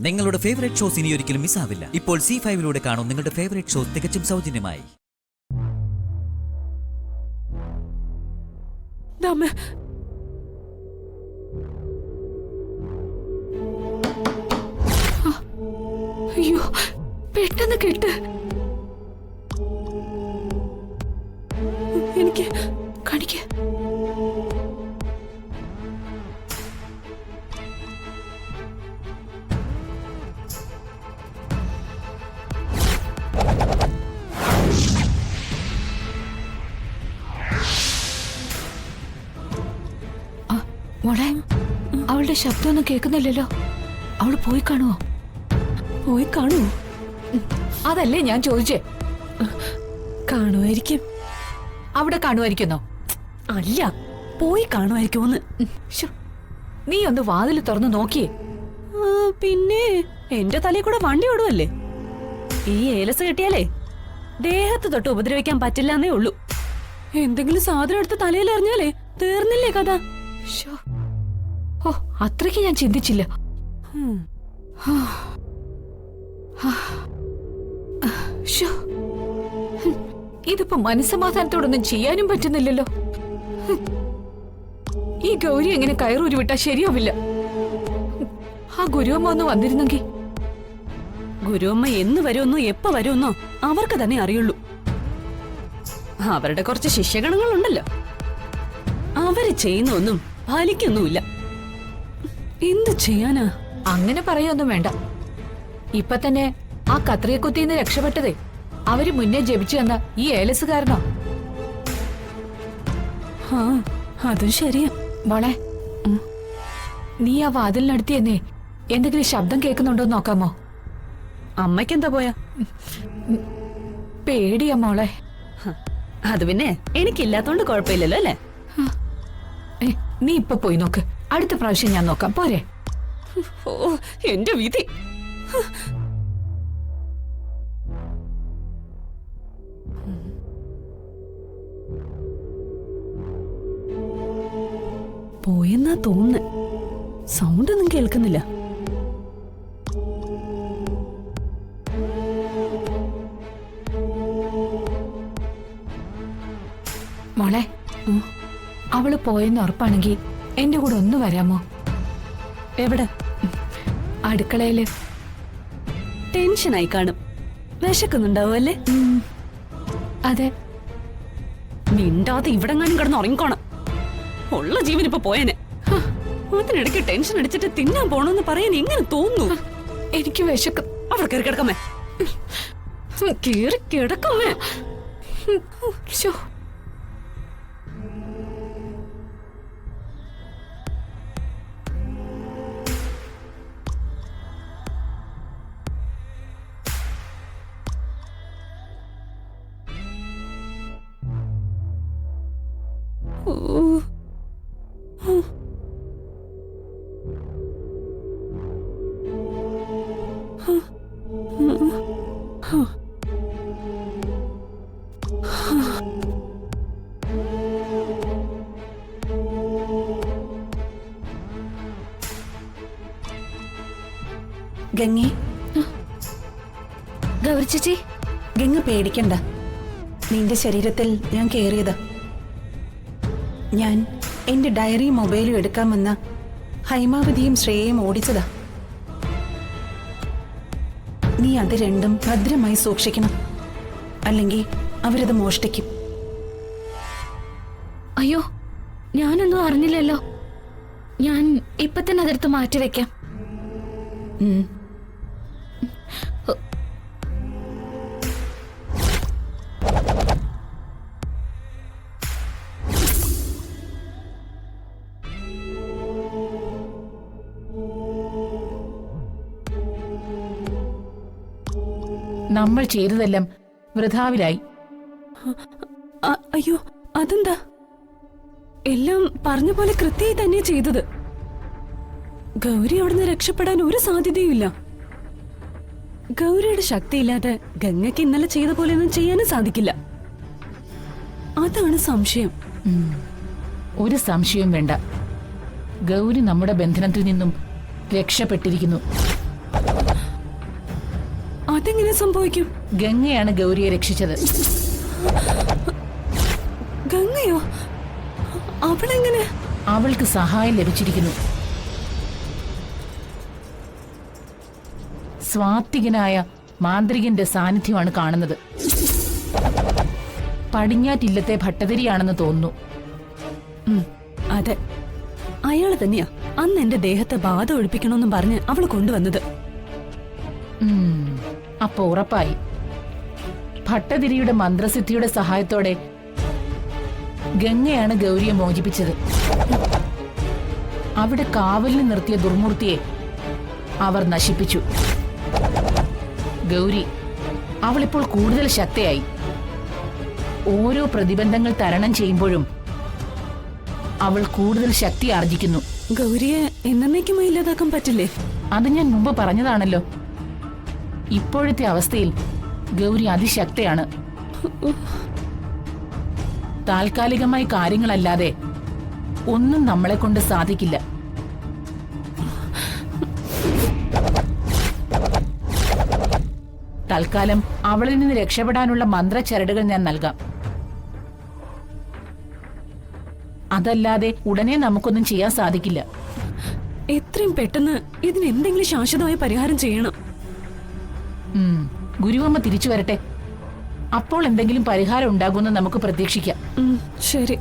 നിങ്ങളുടെ favourite shows ഇനി ഒരിക്കലും മിസ്സാവില്ല. ഇപ്പോൾ C5 കാണും നിങ്ങളുടെ ഫേവറേറ്റ് ഷോസ് തികച്ചും സൗജന്യമായി. അയ്യോ, പെട്ടെന്ന് കേട്ട് എനിക്ക് കാണിക്ക. മോളെ, അവളുടെ ശബ്ദമൊന്നും കേൾക്കുന്നില്ലല്ലോ. അവള് പോയി കാണുവോ? പോയി കാണുവോ? അതല്ലേ ഞാൻ ചോദിച്ചേ. കാണുമായിരിക്കും. അവിടെ കാണുമായിരിക്കുന്നോ? അല്ല, പോയി കാണുമായിരിക്കുമെന്ന്. നീ ഒന്ന് വാതിൽ തുറന്ന് നോക്കിയേ. പിന്നെ എന്റെ തലയിൽ കൂടെ വണ്ടി ഓടുവല്ലേ. ഈ ഏലസ് കിട്ടിയാലേ ദേഹത്ത് തൊട്ട് ഉപദ്രവിക്കാൻ പറ്റില്ലെന്നേ ഉള്ളൂ. എന്തെങ്കിലും സാധനം എടുത്ത് തലയിൽ എറിഞ്ഞാലേ തീർന്നില്ലേ കഥ. ഓ, അത്രയ്ക്ക് ഞാൻ ചിന്തിച്ചില്ല. ഇതിപ്പോ മനസ്സമാധാനത്തോടൊന്നും ചെയ്യാനും പറ്റുന്നില്ലല്ലോ. ഈ ഗൗരി എങ്ങനെ കയറൂരി വിട്ടാ ശരിയാവില്ല. ആ ഗുരുവമ്മ ഒന്ന് വന്നിരുന്നെങ്കിൽ. ഗുരുവമ്മ എന്ന് വരുമെന്നോ എപ്പോ വരുമെന്നോ അവർക്ക് തന്നെ അറിയുള്ളൂ. അവരുടെ കുറച്ച് ശിഷ്യഗണങ്ങളുണ്ടല്ലോ, അവര് ചെയ്യുന്നൊന്നും പാലിക്കൊന്നുമില്ല. എന്ത് ചെയ്യാനാ? അങ്ങനെ പറയൊന്നും വേണ്ട. ഇപ്പൊ തന്നെ ആ കത്രിയെ കുത്തിന്ന് രക്ഷപ്പെട്ടതേ അവര് മുന്നേ ജപിച്ചു തന്ന ഈ ഏലസ് കാരണോ? അതും ശരിയാ. മോളെ, നീ ആ വാതിലിനടുത്തിയെന്നേ എന്തെങ്കിലും ശബ്ദം കേൾക്കുന്നുണ്ടോ നോക്കാമോ? അമ്മയ്ക്കെന്താ പോയാ? പേടിയാ മോളെ. അത് പിന്നെ എനിക്കില്ലാത്തോണ്ട് കുഴപ്പമില്ലല്ലോ അല്ലേ? നീ ഇപ്പൊ പോയി നോക്ക്. അടുത്ത പ്രാവശ്യം ഞാൻ നോക്കാം, പോരെ? ഓ, എന്റെ വിധി. പോയെന്നാ തോന്നുന്നു. സൗണ്ട് ഒന്നും കേൾക്കുന്നില്ല. മോളെ, അവള് പോയെന്ന് ഉറപ്പാണെങ്കി എന്റെ കൂടെ ഒന്ന് വരാമോ? എവിടെ? അടുക്കളയില്. ടെൻഷനായി കാണും. വിശക്കുന്നുണ്ടാവും അല്ലേ? അതെ. മിണ്ടാതെ ഇവിടെങ്ങാനും കിടന്ന് ഉറങ്ങിക്കോണം. ഉള്ള ജീവൻ ഇപ്പൊ പോയേനെ. അതിനിടയ്ക്ക് ടെൻഷൻ അടിച്ചിട്ട് തിന്നാൻ പോണോന്ന് പറയാൻ എങ്ങനെ തോന്നുന്നു? എനിക്ക് വിശക്കും. അവിടെ കയറി കിടക്കമ്മേ. കയറി കിടക്കമ്മേ. ഗംഗേ, ഗൗരി ചേച്ചി, ഗംഗ പേടിക്കണ്ട. നിന്റെ ശരീരത്തിൽ ഞാൻ കേറിയതാ. ഞാൻ എന്റെ ഡയറി മൊബൈലും എടുക്കാൻ വന്ന ഹൈമാവതിയും ശ്രേയയും ഓടിച്ചതാ. നീ അത് രണ്ടും ഭദ്രമായി സൂക്ഷിക്കണം, അല്ലെങ്കിൽ അവരത് മോഷ്ടിക്കും. അയ്യോ, ഞാനൊന്നും അറിഞ്ഞില്ലല്ലോ. ഞാൻ ഇപ്പൊ തന്നെ അതെടുത്ത് മാറ്റിവെക്കാം. നമ്മൾ ചെയ്തതെല്ലാം വൃഥാവിലായി. അയ്യോ, അതെന്താ? എല്ലാം പറഞ്ഞ പോലെ കൃത്യമായി തന്നെ ചെയ്തത്. ഗൗരി അവിടുന്ന് രക്ഷപ്പെടാൻ ഒരു സാധ്യതയുമില്ല. ഗൗരിയുടെ ശക്തിയില്ലാതെ ഗംഗയ്ക്ക് ഇന്നലെ ചെയ്ത പോലെയൊന്നും ചെയ്യാനും സാധിക്കില്ല. അതാണ് സംശയം. ഒരു സംശയവും വേണ്ട. ഗൗരി നമ്മുടെ ബന്ധനത്തിൽ നിന്നും രക്ഷപ്പെട്ടിരിക്കുന്നു. അതെങ്ങനെ സംഭവിക്കും? ഗംഗയാണ് ഗൗരിയെ രക്ഷിച്ചത്. ഗംഗയോ? അവളെങ്ങനെ? അവൾക്ക് സഹായം ലഭിച്ചിരിക്കുന്നു. സ്വാത്വികനായ മാന്ത്രികന്റെ സാന്നിധ്യമാണ് കാണുന്നത്. പടിഞ്ഞാറ്റില്ലത്തെ ഭട്ടതിരിയാണെന്ന് തോന്നുന്നു. അതെ, അയാള് തന്നെയാ അന്ന് എന്റെ ദേഹത്തെ ബാധ ഒഴിപ്പിക്കണമെന്നും പറഞ്ഞ് അവള് കൊണ്ടുവന്നത്. അപ്പൊ ഉറപ്പായി ഭട്ടതിരിയുടെ മന്ത്രസിദ്ധിയുടെ സഹായത്തോടെ ഗംഗയാണ് ഗൗരിയെ മോചിപ്പിച്ചത്. അവിടെ കാവലിന് നിർത്തിയ ദുർമൂർത്തിയെ അവർ നശിപ്പിച്ചു. ഗൗരി അവളിപ്പോൾ കൂടുതൽ ശക്തയായി. ഓരോ പ്രതിബന്ധങ്ങൾ തരണം ചെയ്യുമ്പോഴും അവൾ കൂടുതൽ ശക്തി ആർജിക്കുന്നു. ഗൗരിയെ എന്നേക്കുമായി ഇല്ലാതാക്കാൻ പറ്റില്ലേ? അത് ഞാൻ മുമ്പ് പറഞ്ഞതാണല്ലോ. ഇപ്പോഴത്തെ അവസ്ഥയിൽ ഗൗരി അതിശക്തയാണ്. താൽക്കാലികമായി കാര്യങ്ങളല്ലാതെ ഒന്നും നമ്മളെ കൊണ്ട് സാധിക്കില്ല. തൽക്കാലം അവളിൽ നിന്ന് രക്ഷപ്പെടാനുള്ള മന്ത്രച്ചരടുകൾ ഞാൻ നൽകാം. അതല്ലാതെ ഉടനെ നമുക്കൊന്നും ചെയ്യാൻ സാധിക്കില്ല. എത്രയും പെട്ടെന്ന് ഇതിന് എന്തെങ്കിലും ശാശ്വതമായ പരിഹാരം ചെയ്യണം. ഗുരുവമ്മ തിരിച്ചു വരട്ടെ. അപ്പോൾ എന്തെങ്കിലും പരിഹാരം ഉണ്ടാകുമെന്ന് നമുക്ക് പ്രതീക്ഷിക്കാം. ശരി.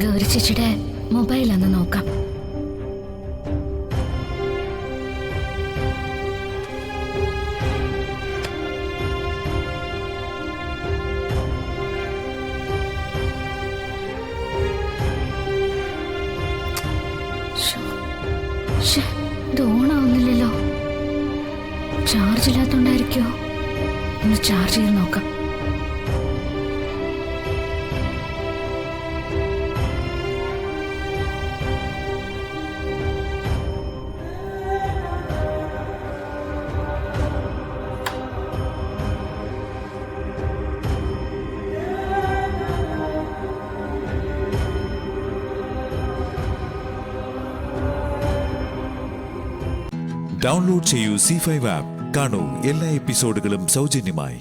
ഗൗരി ചേച്ചിയുടെ മൊബൈലൊന്ന് നോക്കാം. ഇത് ഓണാവുന്നില്ലല്ലോ. ചാർജ് ഇല്ലാത്തോണ്ടായിരിക്കോ? ഒന്ന് ചാർജ് ചെയ്ത് നോക്കാം. ഡൗൺലോഡ് ചെയ്യൂ C5 ആപ്പ്. കാണൂ എല്ലാ എപ്പിസോഡുകളും സൗജന്യമായി.